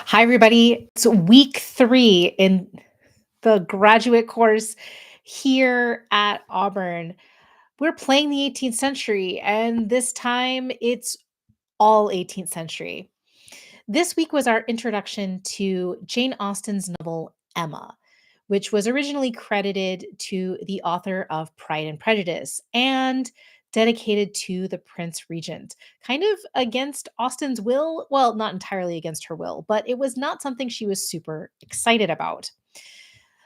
Hi, everybody. It's week 3 in the graduate course here at Auburn. We're playing the 18th century, and this time it's all 18th century. This week was our introduction to Jane Austen's novel Emma, which was originally credited to the author of Pride and Prejudice and dedicated to the Prince Regent, kind of against Austen's will. Well, not entirely against her will, but it was not something she was super excited about.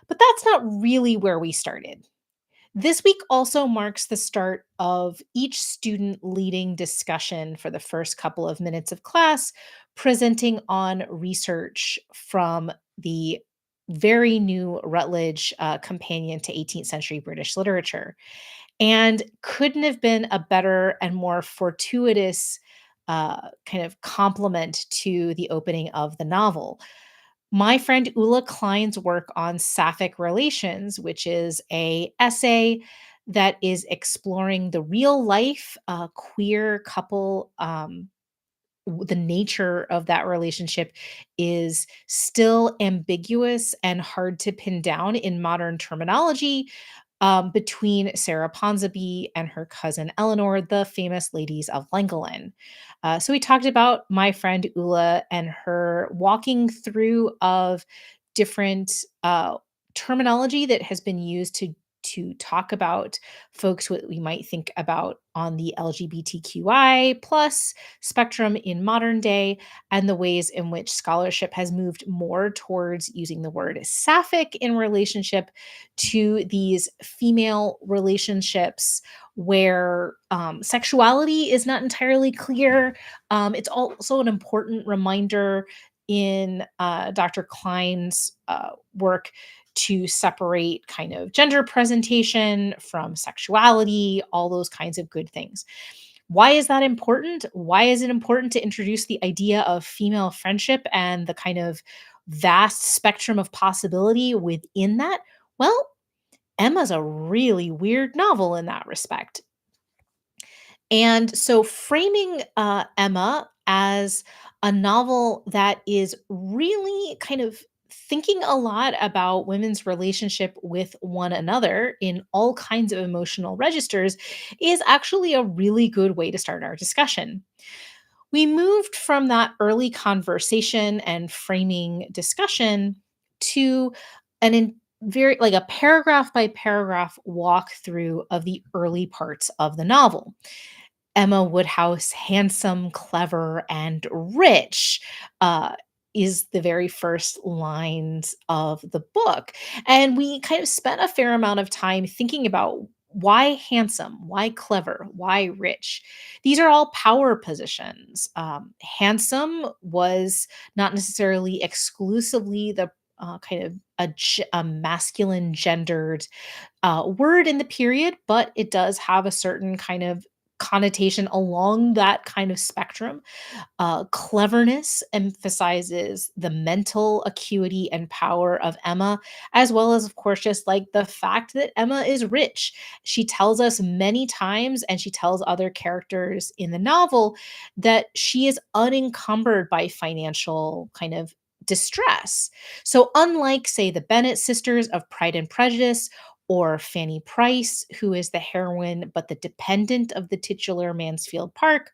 But that's not really where we started. This week also marks the start of each student leading discussion for the first couple of minutes of class, presenting on research from the very new Routledge companion to 18th century British literature. And couldn't have been a better and more fortuitous kind of complement to the opening of the novel. My friend Ula Klein's work on sapphic relations, which is a essay that is exploring the real life queer couple, the nature of that relationship is still ambiguous and hard to pin down in modern terminology, between Sarah Ponsonby and her cousin Eleanor, the famous ladies of Llangollen. So we talked about my friend Ula and her walking through of different terminology that has been used to talk about folks what we might think about on the LGBTQI plus spectrum in modern day, and the ways in which scholarship has moved more towards using the word sapphic in relationship to these female relationships where sexuality is not entirely clear. It's also an important reminder in Dr. Klein's work to separate kind of gender presentation from sexuality, all those kinds of good things. Why is that important? Why is it important to introduce the idea of female friendship and the kind of vast spectrum of possibility within that? Well, Emma's a really weird novel in that respect. And so framing Emma as a novel that is really kind of thinking a lot about women's relationship with one another in all kinds of emotional registers is actually a really good way to start our discussion. We moved from that early conversation and framing discussion to very like a paragraph by paragraph walkthrough of the early parts of the novel. Emma Woodhouse, handsome, clever, and rich, uh, is the very first lines of the book. And we kind of spent a fair amount of time thinking about why handsome, why clever, why rich. These are all power positions. Handsome was not necessarily exclusively the kind of a masculine gendered word in the period, but it does have a certain kind of connotation along that kind of spectrum. Cleverness emphasizes the mental acuity and power of Emma, as well as, of course, just like the fact that Emma is rich. She tells us many times, and she tells other characters in the novel, that she is unencumbered by financial kind of distress. So, unlike, say, the Bennet sisters of Pride and Prejudice, or Fanny Price, who is the heroine but the dependent of the titular Mansfield Park,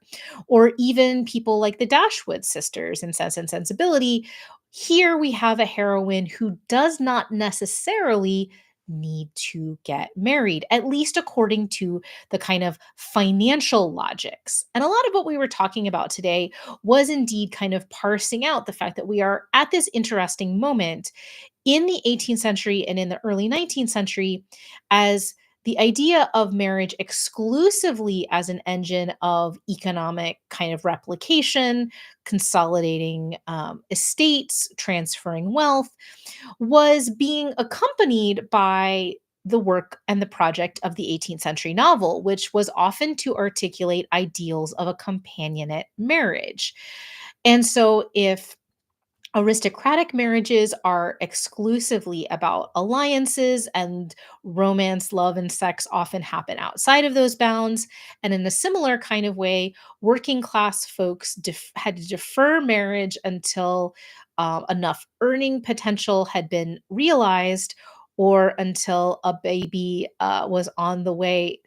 or even people like the Dashwood sisters in Sense and Sensibility. Here we have a heroine who does not necessarily need to get married, at least according to the kind of financial logics. And a lot of what we were talking about today was indeed kind of parsing out the fact that we are at this interesting moment in the 18th century and in the early 19th century as the idea of marriage exclusively as an engine of economic kind of replication, consolidating estates, transferring wealth, was being accompanied by the work and the project of the 18th century novel, which was often to articulate ideals of a companionate marriage. And so, if Aristocratic marriages are exclusively about alliances, and romance, love, and sex often happen outside of those bounds. And in a similar kind of way, working class folks had to defer marriage until enough earning potential had been realized, or until a baby was on the way.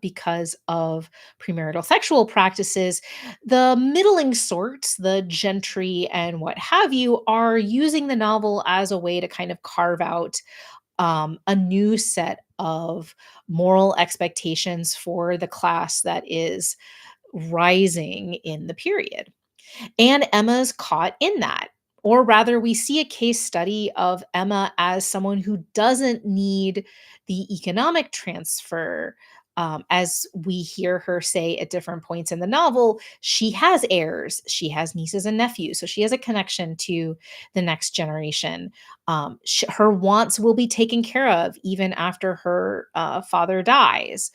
Because of premarital sexual practices, the middling sorts, the gentry and what have you, are using the novel as a way to kind of carve out a new set of moral expectations for the class that is rising in the period. And Emma's caught in that. Or rather, we see a case study of Emma as someone who doesn't need the economic transfer. As we hear her say at different points in the novel, she has heirs, she has nieces and nephews, so she has a connection to the next generation. Her wants will be taken care of even after her father dies.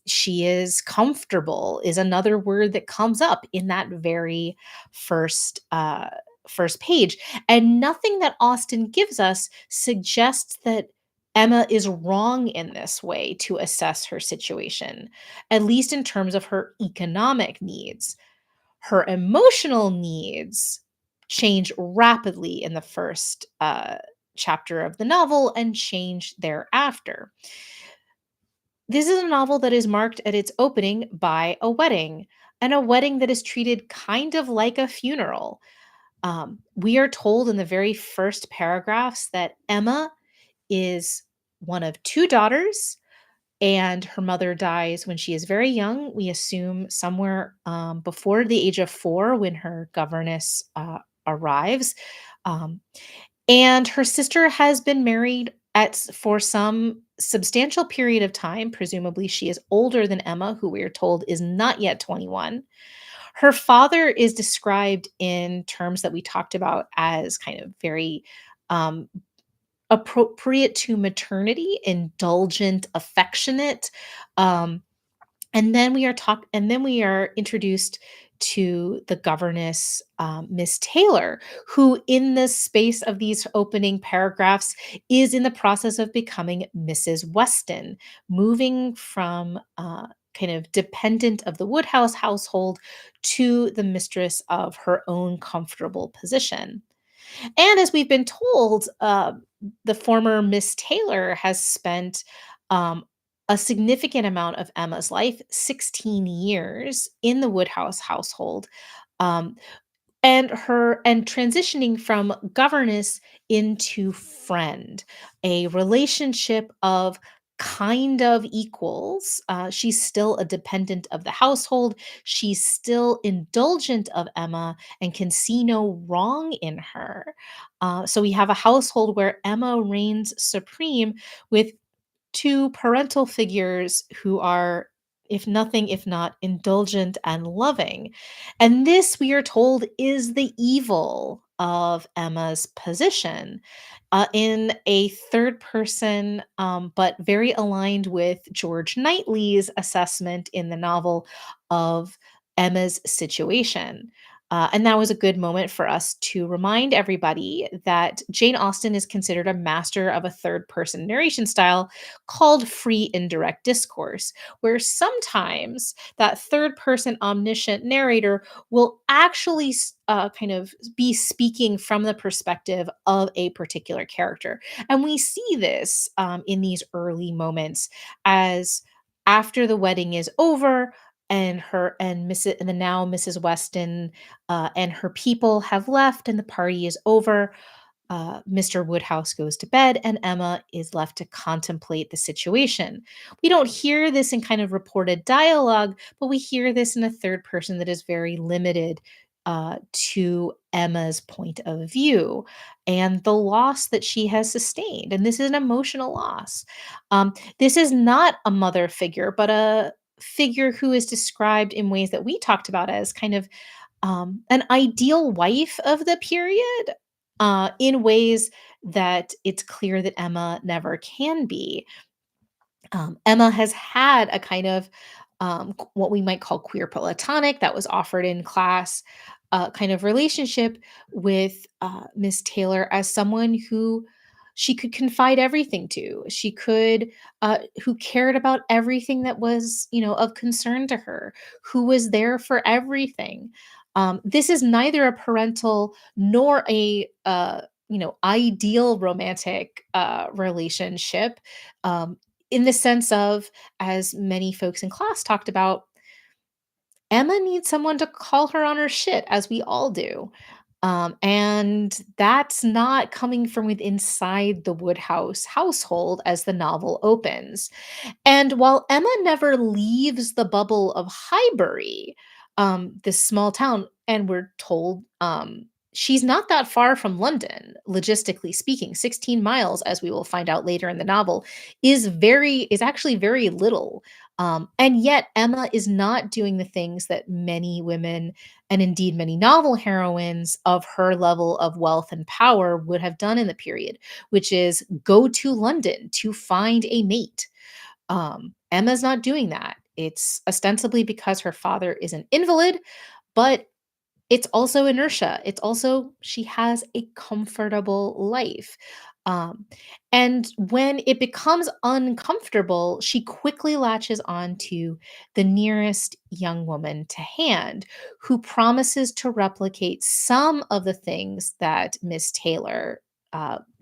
She is comfortable is another word that comes up in that very first page, and nothing that Austen gives us suggests that Emma is wrong in this way to assess her situation, at least in terms of her economic needs. Her emotional needs change rapidly in the first chapter of the novel and change thereafter. This is a novel that is marked at its opening by a wedding, and a wedding that is treated kind of like a funeral. We are told in the very first paragraphs that Emma is one of two daughters, and her mother dies when she is very young. We assume somewhere before the age of 4 when her governess arrives. Um, and her sister has been married for some substantial period of time. Presumably, she is older than Emma, who we are told is not yet 21. Her father is described in terms that we talked about as kind of very um, appropriate to maternity, indulgent, affectionate. Um, and then we are introduced to the governess, Miss Taylor, who in the space of these opening paragraphs is in the process of becoming Mrs. Weston, moving from kind of dependent of the Woodhouse household to the mistress of her own comfortable position. And as we've been told, the former Miss Taylor has spent a significant amount of Emma's life, 16 years, in the Woodhouse household. Um, and transitioning from governess into friend, a relationship of kind of equals. She's still a dependent of the household. She's still indulgent of Emma and can see no wrong in her. So we have a household where Emma reigns supreme with two parental figures who are, if nothing, if not indulgent and loving. And this, we are told, is the evil of Emma's position. In a third person, but very aligned with George Knightley's assessment in the novel of Emma's situation. And that was a good moment for us to remind everybody that Jane Austen is considered a master of a third person narration style called free indirect discourse, where sometimes that third person omniscient narrator will actually kind of be speaking from the perspective of a particular character. And we see this in these early moments as after the wedding is over, and her and Mrs. and the now Mrs. Weston and her people have left, and the party is over. Mr. Woodhouse goes to bed, and Emma is left to contemplate the situation. We don't hear this in kind of reported dialogue, but we hear this in a third person that is very limited to Emma's point of view and the loss that she has sustained. And this is an emotional loss. This is not a mother figure, but a figure who is described in ways that we talked about as kind of an ideal wife of the period, in ways that it's clear that Emma never can be. Emma has had a kind of what we might call queer platonic that was offered in class. kind of relationship with Miss Taylor as someone who she could confide everything to. She could, who cared about everything that was, of concern to her, who was there for everything. This is neither a parental nor a, ideal romantic relationship, in the sense of, as many folks in class talked about, Emma needs someone to call her on her shit, as we all do. And that's not coming from with inside the Woodhouse household as the novel opens. And while Emma never leaves the bubble of Highbury, this small town, and we're told she's not that far from London, logistically speaking. 16 miles, as we will find out later in the novel, is actually very little. And yet Emma is not doing the things that many women, and indeed many novel heroines of her level of wealth and power, would have done in the period, which is go to London to find a mate. Emma's not doing that. It's ostensibly because her father is an invalid, but it's also inertia. It's also she has a comfortable life. Um, and when it becomes uncomfortable, she quickly latches on to the nearest young woman to hand who promises to replicate some of the things that Miss Taylor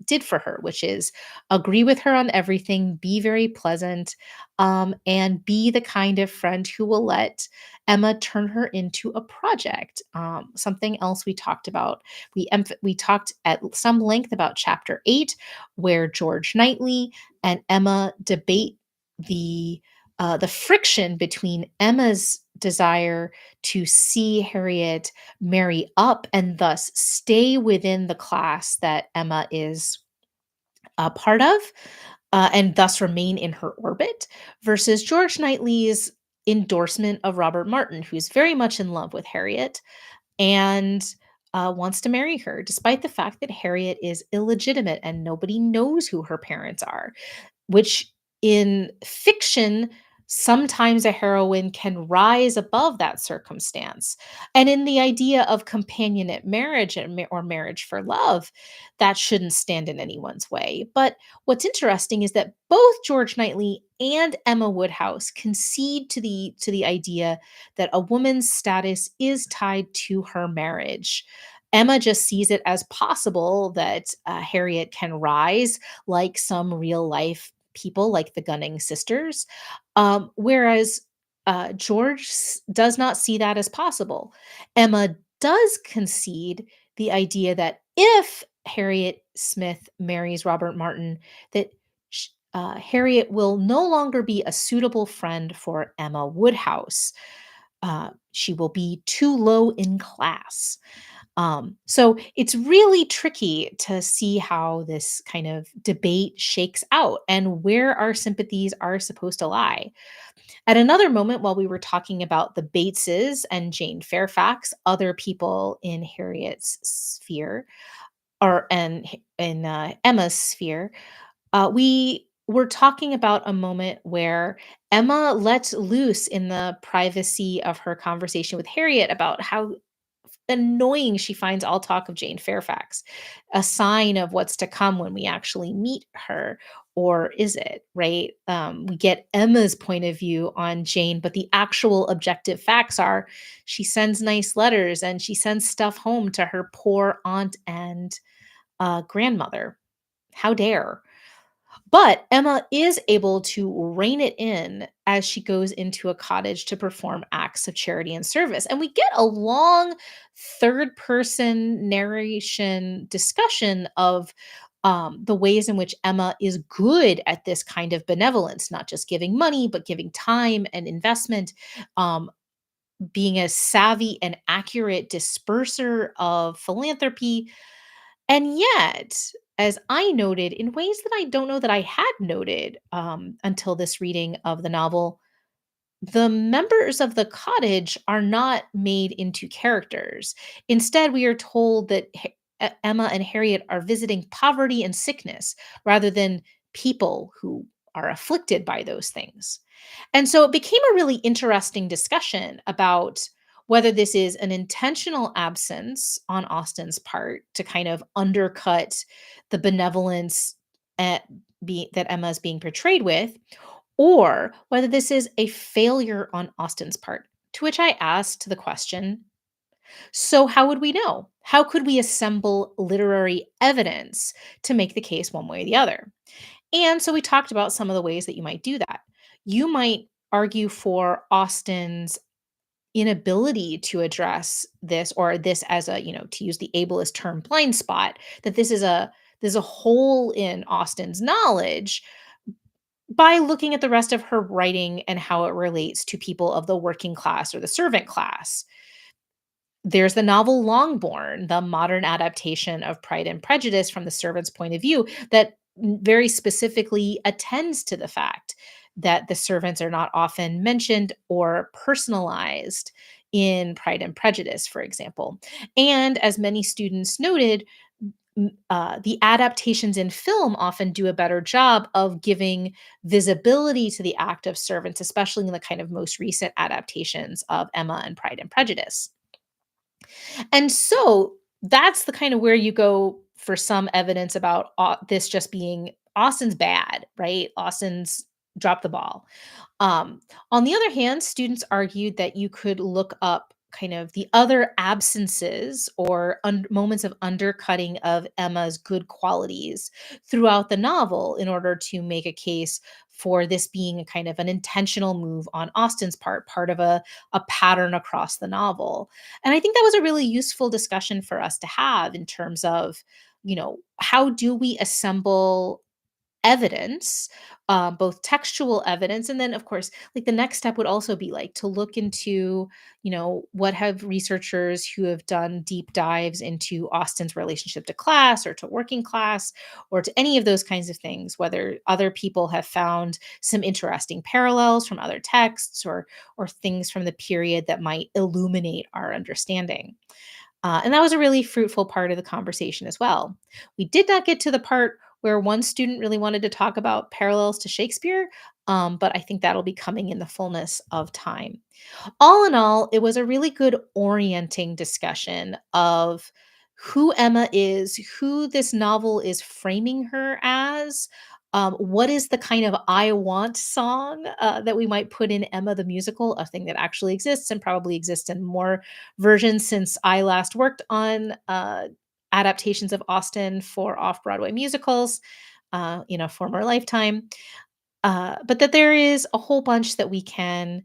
did for her, which is agree with her on everything, be very pleasant, and be the kind of friend who will let Emma turn her into a project. Something else we talked about. We talked at some length about chapter 8, where George Knightley and Emma debate the friction between Emma's desire to see Harriet marry up and thus stay within the class that Emma is a part of, and thus remain in her orbit, versus George Knightley's endorsement of Robert Martin, who's very much in love with Harriet and wants to marry her, despite the fact that Harriet is illegitimate and nobody knows who her parents are, which in fiction, sometimes a heroine can rise above that circumstance. And in the idea of companionate marriage or marriage for love, that shouldn't stand in anyone's way. But what's interesting is that both George Knightley and Emma Woodhouse concede to the idea that a woman's status is tied to her marriage. Emma just sees it as possible that Harriet can rise like some real life people, like the Gunning sisters, whereas George does not see that as possible. Emma does concede the idea that if Harriet Smith marries Robert Martin, that Harriet will no longer be a suitable friend for Emma Woodhouse. She will be too low in class. So it's really tricky to see how this kind of debate shakes out and where our sympathies are supposed to lie. At another moment, while we were talking about the Bateses and Jane Fairfax, other people in Harriet's sphere, or and in Emma's sphere, we were talking about a moment where Emma let loose in the privacy of her conversation with Harriet about how annoying she finds all talk of Jane Fairfax, a sign of what's to come when we actually meet her. Or is it, right? We get Emma's point of view on Jane, but the actual objective facts are she sends nice letters and she sends stuff home to her poor aunt and grandmother. How dare? But Emma is able to rein it in as she goes into a cottage to perform acts of charity and service. And we get a long third person narration discussion of the ways in which Emma is good at this kind of benevolence, not just giving money, but giving time and investment, um, being a savvy and accurate disperser of philanthropy. And yet, as I noted in ways that I don't know that I had noted until this reading of the novel, the members of the cottage are not made into characters. Instead, we are told that Emma and Harriet are visiting poverty and sickness rather than people who are afflicted by those things. And so it became a really interesting discussion about whether this is an intentional absence on Austen's part to kind of undercut the benevolence at that Emma is being portrayed with, or whether this is a failure on Austen's part. To which I asked the question, so how would we know? How could we assemble literary evidence to make the case one way or the other? And so we talked about some of the ways that you might do that. You might argue for Austen's inability to address this, or this as a, to use the ableist term, blind spot, that there's a hole in Austen's knowledge, by looking at the rest of her writing and how it relates to people of the working class or the servant class. There's the novel Longbourn, the modern adaptation of Pride and Prejudice from the servant's point of view, that very specifically attends to the fact that the servants are not often mentioned or personalized in Pride and Prejudice, for example. And as many students noted, the adaptations in film often do a better job of giving visibility to the act of servants, especially in the kind of most recent adaptations of Emma and Pride and Prejudice. And so that's the kind of where you go for some evidence about this just being Austen's bad, right? Austen's dropped the ball. On the other hand, students argued that you could look up kind of the other absences or moments of undercutting of Emma's good qualities throughout the novel in order to make a case for this being a kind of an intentional move on Austen's part, part of a pattern across the novel. And I think that was a really useful discussion for us to have in terms of, how do we assemble evidence, both textual evidence, and then, of course, like the next step would also be like to look into, what have researchers who have done deep dives into Austen's relationship to class or to working class or to any of those kinds of things, whether other people have found some interesting parallels from other texts or things from the period that might illuminate our understanding. And that was a really fruitful part of the conversation as well. We did not get to the part where one student really wanted to talk about parallels to Shakespeare, but I think that'll be coming in the fullness of time. All in all, it was a really good orienting discussion of who Emma is, who this novel is framing her as. What is the kind of I want song that we might put in Emma the musical, a thing that actually exists and probably exists in more versions since I last worked on adaptations of Austen for off Broadway musicals, in a former lifetime. But that there is a whole bunch that we can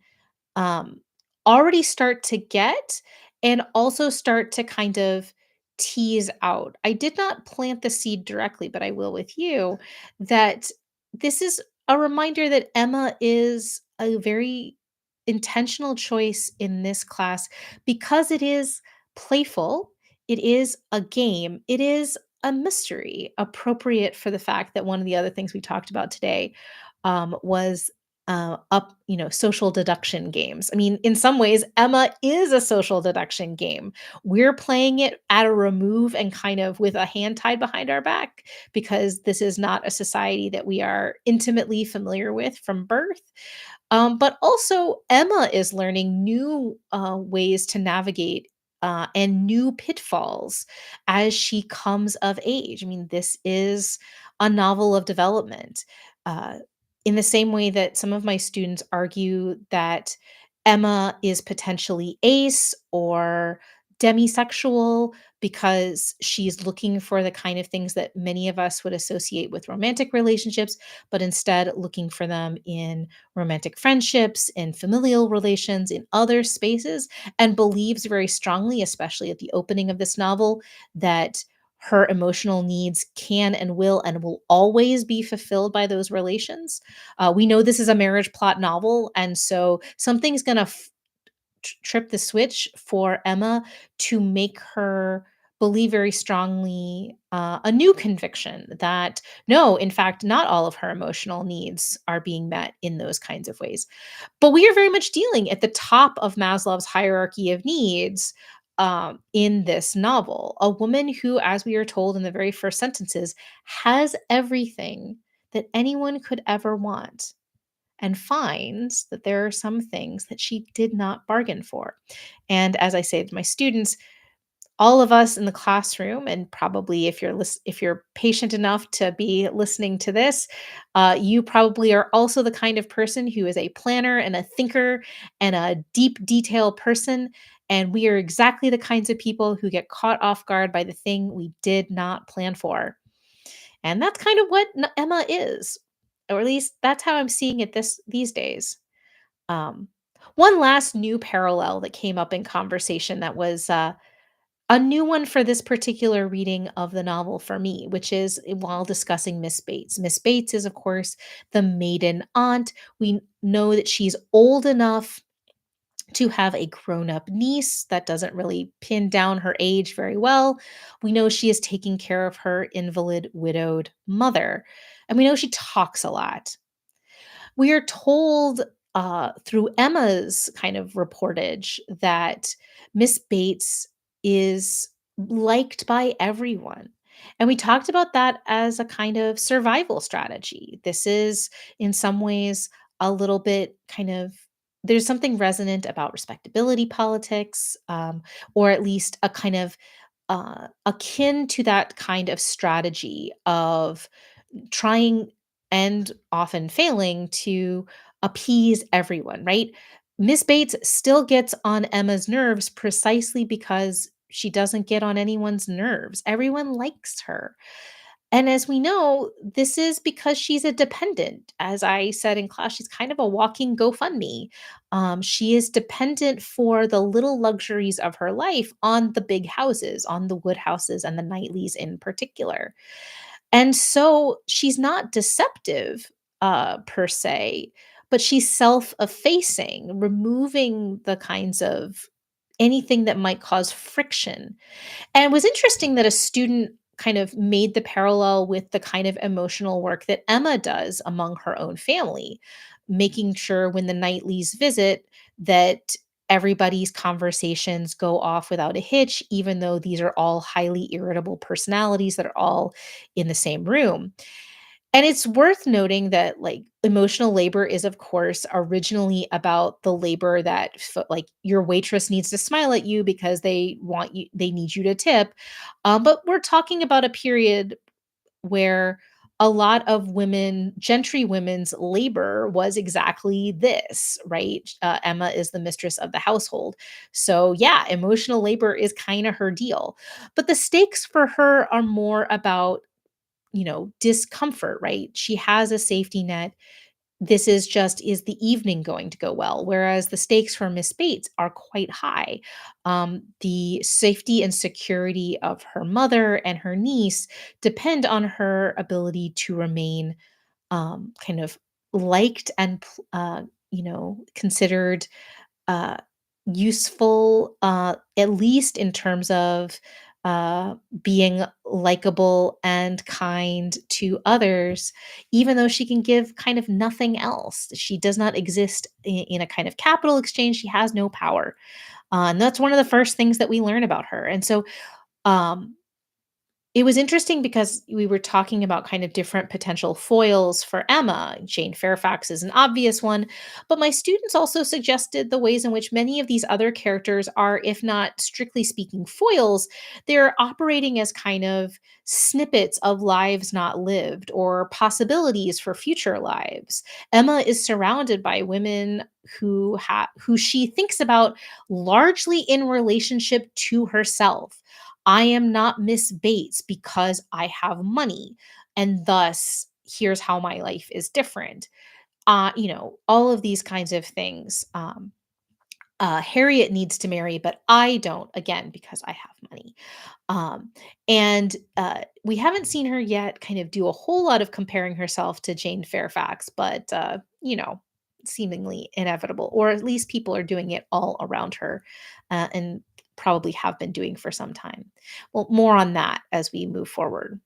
um, already start to get and also start to kind of tease out. I did not plant the seed directly, but I will with you that this is a reminder that Emma is a very intentional choice in this class because it is playful, it is a game, it is a mystery appropriate for the fact that one of the other things we talked about today was social deduction games. I mean, in some ways, Emma is a social deduction game. We're playing it at a remove and kind of with a hand tied behind our back because this is not a society that we are intimately familiar with from birth. But also, Emma is learning new ways to navigate and new pitfalls as she comes of age. I mean, this is a novel of development. Uh, in the same way that some of my students argue that Emma is potentially ace or demisexual because she's looking for the kind of things that many of us would associate with romantic relationships, but instead looking for them in romantic friendships, in familial relations, in other spaces, and believes very strongly, especially at the opening of this novel, that her emotional needs can and will always be fulfilled by those relations. We know this is a marriage plot novel, and so something's going to trip the switch for Emma to make her believe very strongly a new conviction that no, in fact, not all of her emotional needs are being met in those kinds of ways. But we are very much dealing at the top of Maslow's hierarchy of needs in this novel. A woman who, as we are told in the very first sentences, has everything that anyone could ever want. and finds that there are some things that she did not bargain for. And as I say to my students, all of us in the classroom, and probably if you're patient enough to be listening to this, you probably are also the kind of person who is a planner and a thinker and a deep detail person. And we are exactly the kinds of people who get caught off guard by the thing we did not plan for. And that's kind of what Emma is, or at least that's how I'm seeing it these days. Um, One last new parallel that came up in conversation that was a new one for this particular reading of the novel for me, which is while discussing Miss Bates. Miss Bates is, of course, the maiden aunt. We know that she's old enough to have a grown up niece that doesn't really pin down her age very well. We know she is taking care of her invalid, widowed mother. And we know she talks a lot. We are told through Emma's kind of reportage that Miss Bates is liked by everyone. And we talked about that as a kind of survival strategy. This is, in some ways, a little bit kind of there's something resonant about respectability politics, or at least a kind of akin to that kind of strategy of trying and often failing to appease everyone, right? Miss Bates still gets on Emma's nerves precisely because she doesn't get on anyone's nerves. Everyone likes her. And as we know, this is because she's a dependent. As I said in class, she's kind of a walking GoFundMe. She is dependent for the little luxuries of her life on the big houses, on the Wood houses and the Knightleys in particular. And so she's not deceptive, per se, but she's self-effacing, removing the kinds of anything that might cause friction. And it was interesting that a student kind of made the parallel with the kind of emotional work that Emma does among her own family, making sure when the Knightleys visit that everybody's conversations go off without a hitch, even though these are all highly irritable personalities that are all in the same room. And it's worth noting that, like, emotional labor is, of course, originally about the labor that like, your waitress needs to smile at you because they need you to tip, but we're talking about a period where a lot of gentry women's labor was exactly this, right? Emma is the mistress of the household. So, yeah, emotional labor is kind of her deal. But the stakes for her are more about discomfort, right? She has a safety net. This is just, is the evening going to go well? Whereas the stakes for Miss Bates are quite high. The safety and security of her mother and her niece depend on her ability to remain kind of liked and, considered uh, useful, at least in terms of uh, being likable and kind to others, even though she can give kind of nothing else. She does not exist in a kind of capital exchange. She has no power. And that's one of the first things that we learn about her. And so, um, it was interesting because we were talking about kind of different potential foils for Emma. Jane Fairfax is an obvious one, but my students also suggested the ways in which many of these other characters are, if not strictly speaking foils, they're operating as kind of snippets of lives not lived or possibilities for future lives. Emma is surrounded by women who she thinks about largely in relationship to herself. I am not Miss Bates because I have money. And thus, here's how my life is different. All of these kinds of things. Harriet needs to marry, but I don't, again, because I have money. And we haven't seen her yet kind of do a whole lot of comparing herself to Jane Fairfax, but, seemingly inevitable, or at least people are doing it all around her, and probably have been doing for some time. Well, more on that as we move forward.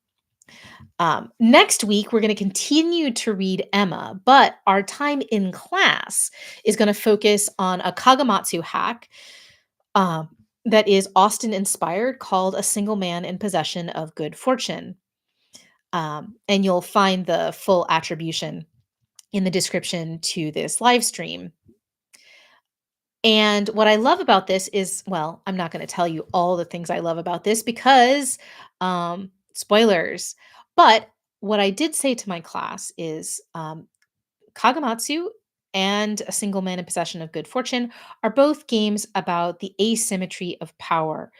Next week, we're going to continue to read Emma, but our time in class is going to focus on a Kagematsu hack um, that is Austen inspired, called A Single Man in Possession of Good Fortune. And you'll find the full attribution in the description to this live stream. And what I love about this is, well, I'm not going to tell you all the things I love about this because spoilers. But what I did say to my class is Kagematsu and A Single Man in Possession of Good Fortune are both games about the asymmetry of power.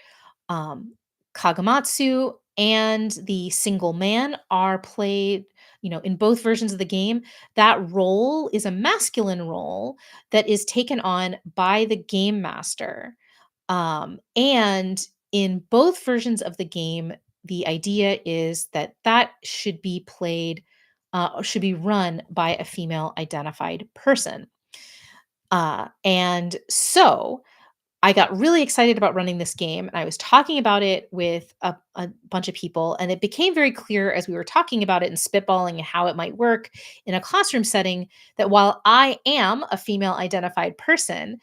um, Kagematsu and the single man are played, in both versions of the game. That role is a masculine role that is taken on by the game master. And in both versions of the game, the idea is that that should be played, should be run by a female identified person. And so I got really excited about running this game, and I was talking about it with a bunch of people, and it became very clear as we were talking about it and spitballing how it might work in a classroom setting that while I am a female identified person,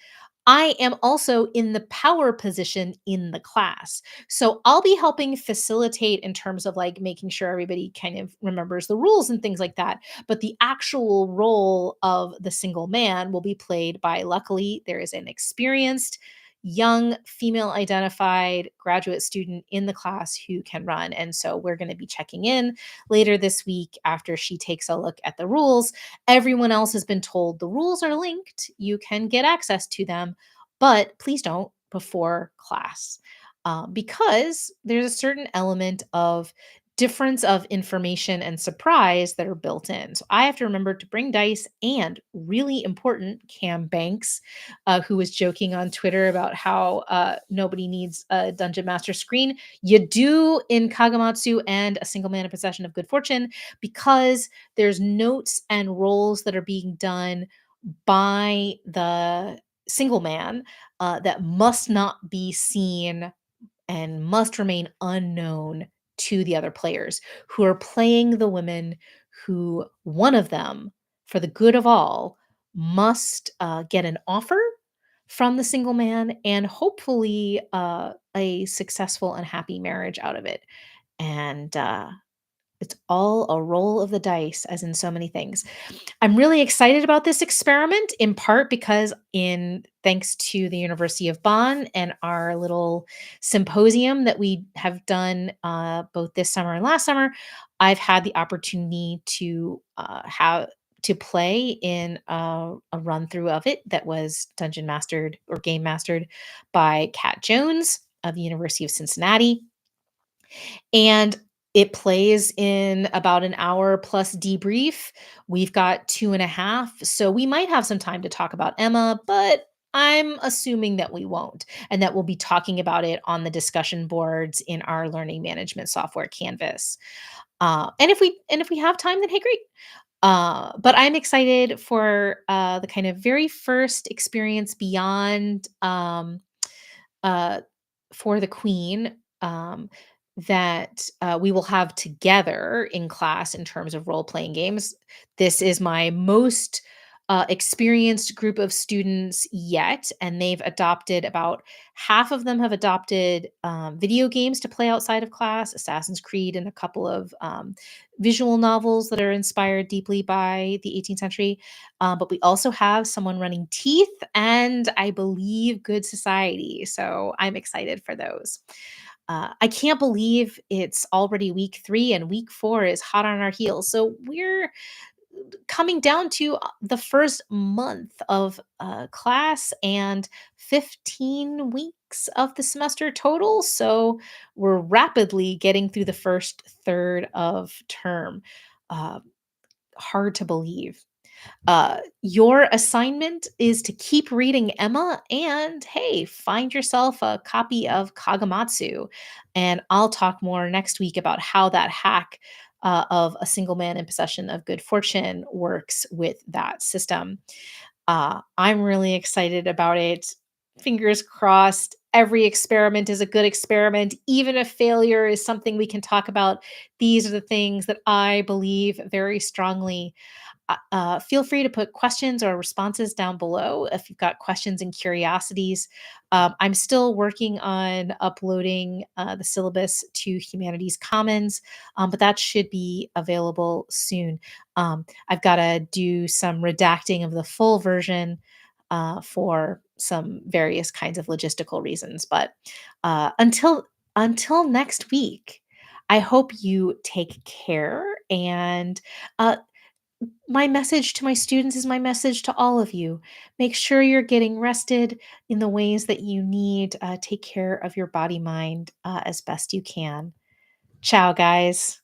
I am also in the power position in the class. So I'll be helping facilitate in terms of like making sure everybody kind of remembers the rules and things like that. But the actual role of the single man will be played by, luckily, there is an experienced young female identified graduate student in the class who can run. And so we're going to be checking in later this week after she takes a look at the rules. Everyone else has been told the rules are linked. You can get access to them, but please don't before class, because there's a certain element of difference of information and surprise that are built in. So I have to remember to bring dice and, really important, Cam Banks, who was joking on Twitter about how nobody needs a dungeon master screen. You do in Kagematsu and A Single Man in Possession of Good Fortune, because there's notes and rolls that are being done by the single man that must not be seen and must remain unknown to the other players who are playing the women, who one of them, for the good of all, must get an offer from the single man and hopefully a successful and happy marriage out of it. And it's all a roll of the dice, as in so many things. I'm really excited about this experiment, in part because, in thanks to the University of Bonn and our little symposium that we have done both this summer and last summer, I've had the opportunity to have to play in a run through of it that was dungeon mastered or game mastered by Kat Jones of the University of Cincinnati. And it plays in about an hour plus debrief. We've got 2.5, so we might have some time to talk about Emma, but I'm assuming that we won't, and that we'll be talking about it on the discussion boards in our learning management software, Canvas. And if we have time, then hey, great. But I'm excited for the kind of very first experience beyond uh, for the queen, that we will have together in class in terms of role playing games. This is my most experienced group of students yet, and they've adopted, about half of them have adopted video games to play outside of class, Assassin's Creed, and a couple of visual novels that are inspired deeply by the 18th century. But we also have someone running Teeth and, I believe, Good Society. So I'm excited for those. I can't believe it's already week 3 and week 4 is hot on our heels. So we're coming down to the first month of class and 15 weeks of the semester total. So we're rapidly getting through the first third of term. Uh, Hard to believe. Your assignment is to keep reading Emma and, hey, find yourself a copy of Kagematsu. And I'll talk more next week about how that hack of A Single Man in Possession of Good Fortune works with that system. I'm really excited about it. Fingers crossed. Every experiment is a good experiment. Even if failure is something we can talk about, these are the things that I believe very strongly. Feel free to put questions or responses down below if you've got questions and curiosities. I'm still working on uploading the syllabus to Humanities Commons, but that should be available soon. I've got to do some redacting of the full version for some various kinds of logistical reasons. But until next week, I hope you take care and uh, my message to my students is my message to all of you. Make sure you're getting rested in the ways that you need. Take care of your body mind as best you can. Ciao, guys.